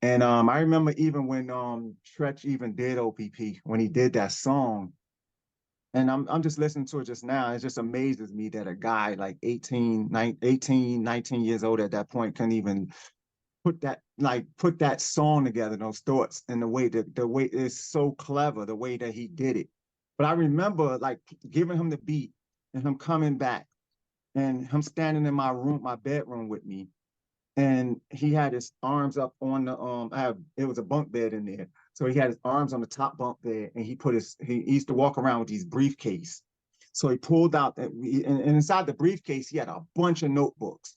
And I remember even when Tretch even did O.P.P, when he did that song, and I'm just listening to it just now. It just amazes me that a guy like 19 years old at that point couldn't even put that song together, those thoughts, and the way it's so clever, the way that he did it. But I remember like giving him the beat and him coming back and him standing in my room, my bedroom with me, and he had his arms up on the it was a bunk bed in there. So he had his arms on the top bunk bed and he used to walk around with these briefcase. So he pulled out and inside the briefcase he had a bunch of notebooks.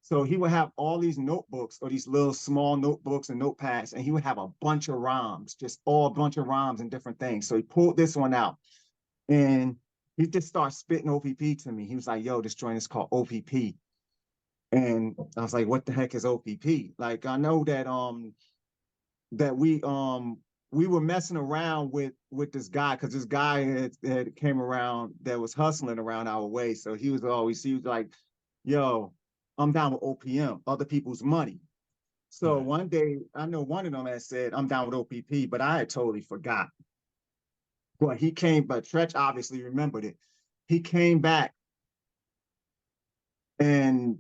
So he would have all these notebooks or these little small notebooks and notepads, and he would have a bunch of rhymes, just all a bunch of rhymes and different things. So he pulled this one out and he just started spitting O.P.P to me. He was like, yo, this joint is called O.P.P. And I was like, what the heck is O.P.P? Like, I know that we were messing around with this guy because this guy had came around that was hustling around our way. So he was like, yo, I'm down with OPM, other people's money. So Right. one day, I know one of them had said, I'm down with O.P.P, but I had totally forgot. But Tretch obviously remembered it. He came back and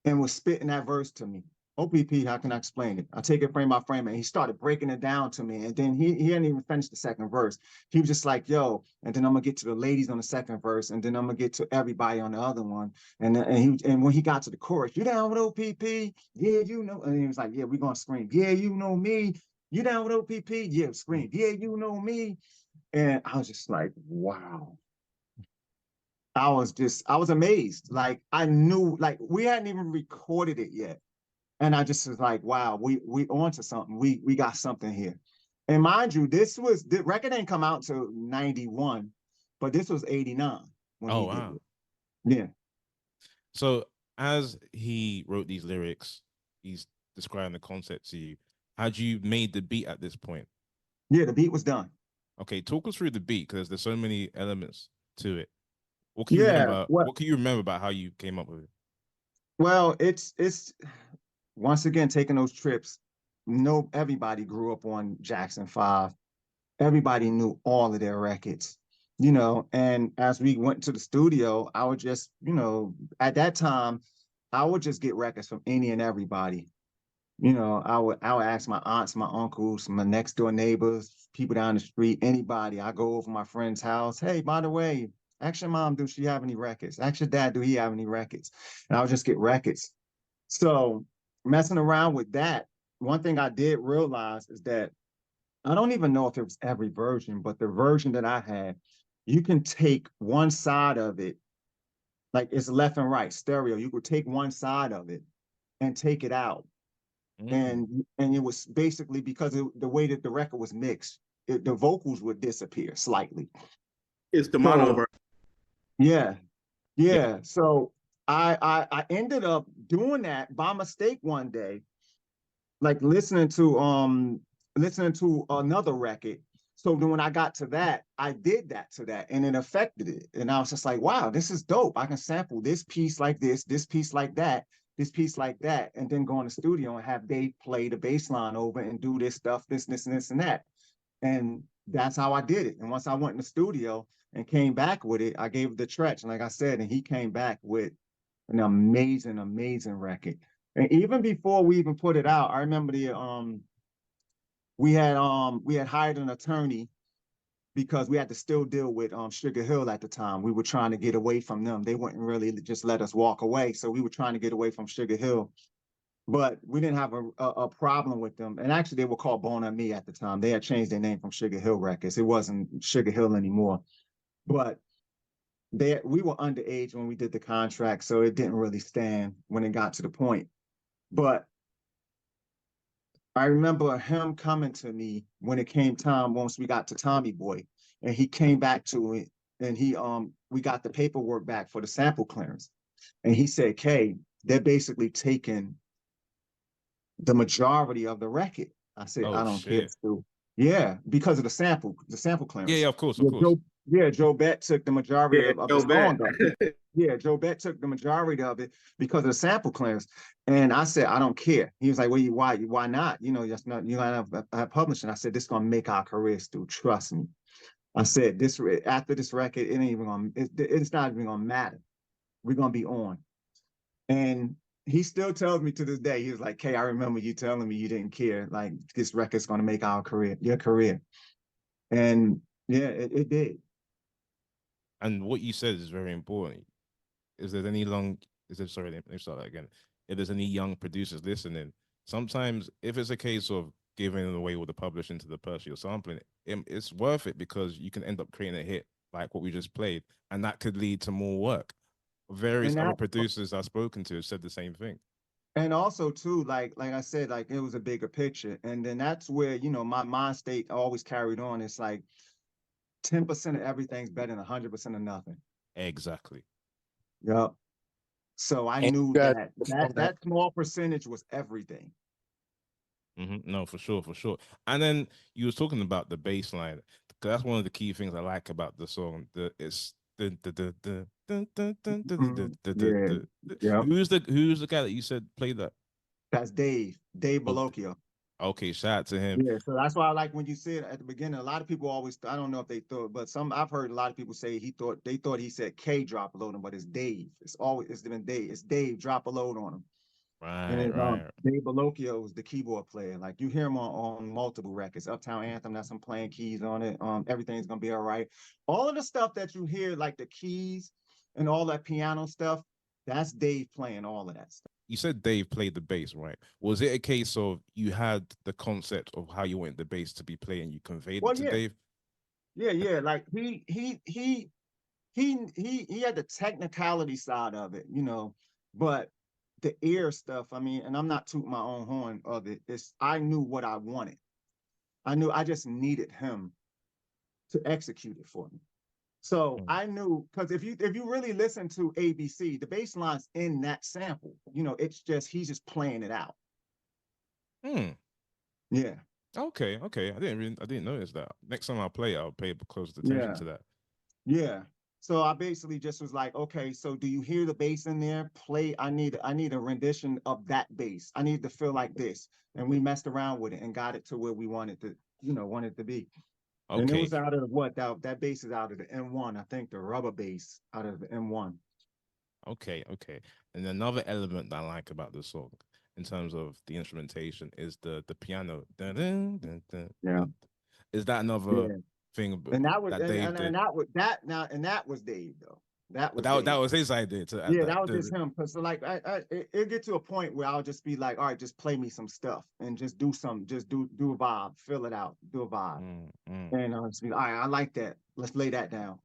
was spitting that verse to me. O.P.P, how can I explain it? I take it frame by frame, and he started breaking it down to me. And then he hadn't even finished the second verse. He was just like, yo, and then I'm gonna get to the ladies on the second verse, and then I'm gonna get to everybody on the other one. And when he got to the chorus, you down with O.P.P? Yeah, you know. And he was like, yeah, we're gonna scream, yeah, you know me. You down with O.P.P? Yeah, scream, yeah, you know me. And I was just like, wow. I was amazed. Like I knew, like we hadn't even recorded it yet. And I just was like, wow, we onto something. We got something here. And mind you, the record ain't come out until 91, but this was 89 when Oh he did wow. it. Yeah. So as he wrote these lyrics, he's describing the concept to you. Had you made the beat at this point? Yeah, the beat was done. Okay, talk us through the beat because there's so many elements to it. What can you Yeah. remember? Well, What can you remember about how you came up with it? well, it's once again taking those trips. No, everybody grew up on Jackson 5. Everybody knew all of their records, and as we went to the studio, I would just, at that time, I would just get records from any and everybody. I would ask my aunts, my uncles, my next door neighbors, people down the street, anybody. I go over my friend's house. Hey, by the way, ask your mom, do she have any records? Ask your dad, do he have any records? And I would just get records. So messing around with that, one thing I did realize is that I don't even know if it was every version, but the version that I had, you can take one side of it, like it's left and right stereo. You could take one side of it and take it out, Mm. and it was basically because the way that the record was mixed, the vocals would disappear slightly. It's the mono So version. yeah, Yeah. yeah. So I ended up doing that by mistake one day, like listening to another record. So then when I got to that, I did that to that and it affected it. And I was just like, wow, this is dope. I can sample this piece like this piece like that, this piece like that, and then go in the studio and have Dave play the bass line over and do this stuff, this, and this, and that. And that's how I did it. And once I went in the studio and came back with it, I gave it the Tretch. And like I said, and he came back with an amazing, amazing record. And even before we even put it out, I remember we had hired an attorney because we had to still deal with Sugar Hill at the time. We were trying to get away from them. They wouldn't really just let us walk away. So we were trying to get away from Sugar Hill. But we didn't have a problem with them. And actually they were called Bon Ami at the time. They had changed their name from Sugar Hill Records. It wasn't Sugar Hill anymore. But we were underage when we did the contract, so it didn't really stand when it got to the point. But I remember him coming to me when it came time once we got to Tommy Boy, and he came back to it, and we got the paperwork back for the sample clearance, and he said, "Kay, they're basically taking the majority of the record." I said, Oh "I don't care, shit. Stu." Yeah, because of the sample Yeah, clearance. yeah, of course, of course. Yeah, Joe Bet took the majority Yeah, of the Joe song Bet. though. Yeah, Joe Bet took the majority of it because of the sample clearance. And I said, I don't care. He was like, well, why not? You know, just not, you know, have publishing. I said, this is gonna make our careers Stu. Trust me. I said, this after this record, it ain't even gonna, it's not even gonna matter. We're gonna be on. And he still tells me to this day, he was like, Kay, I remember you telling me you didn't care. Like, this record's gonna make our career, your career. And yeah, it did. And what you said is very important. Is there any long? Is there sorry? Let me start that again. If there's any young producers listening, sometimes if it's a case of giving away all the publishing to the person you're sampling, it's worth it because you can end up creating a hit like what we just played, and that could lead to more work. Various And other that producers I've spoken to have said the same thing. and also too, like I said, like it was a bigger picture. And then that's where, you know, my mind state always carried on. It's like 10% of everything's better than 100% of nothing. Exactly. Yep. So I And knew you got that on that. that small percentage was everything. No, for sure, for sure. And then you was talking about the bass line. 'Cause that's one of the key things I like about the song. It's Yeah. Yep. who's the guy that you said played that? That's Dave Oh, Bolocchio. okay, shout out to him. Yeah, so that's why I like when you said at the beginning. A lot of people always, I don't know if they thought, but some I've heard a lot of people say they thought he said K drop a load on him, but it's Dave. It's been Dave. It's Dave drop a load on him. And Right, then right. Dave Bolocchio is the keyboard player. Like you hear him on multiple records. Uptown Anthem, that's some playing keys on it. Everything's gonna be all right. All of the stuff that you hear, like the keys and all that piano stuff, that's Dave playing all of that stuff. You said Dave played the bass, right? Was it a case of you had the concept of how you wanted the bass to be played and you conveyed it Well, to yeah, Dave? yeah. Like he had the technicality side of it, you know, but the ear stuff, I mean, and I'm not tooting my own horn of it. It's I knew what I wanted. I knew I just needed him to execute it for me. So Mm. I knew because if you really listen to ABC, the bass line's in that sample. You know, it's just he's just playing it out. Hmm. Yeah, Okay, okay. I didn't notice that. Next time I play, I'll pay close attention yeah, to that. yeah. So I basically just was like, okay, so do you hear the bass in there? Play. I need a rendition of that bass. I need to feel like this. And we messed around with it and got it to where we wanted to, you know, wanted to be. And it Okay, was out of what that bass is out of the M1. I think the rubber bass out of the M1. okay, okay. And another element that I like about the song, in terms of the instrumentation, is the piano. Dun, dun, dun, dun, Yeah, dun. Is that another yeah. thing And that was that Dave and did? that was that now and that was Dave though. That was That Dave. was his idea to add Yeah, that. that was just him. Cause so like it get to a point where I'll just be like, all right, just play me some stuff and just do some, just do a vibe, fill it out, do a vibe. Mm, mm. And I'll just be like, all right, I like that. Let's lay that down.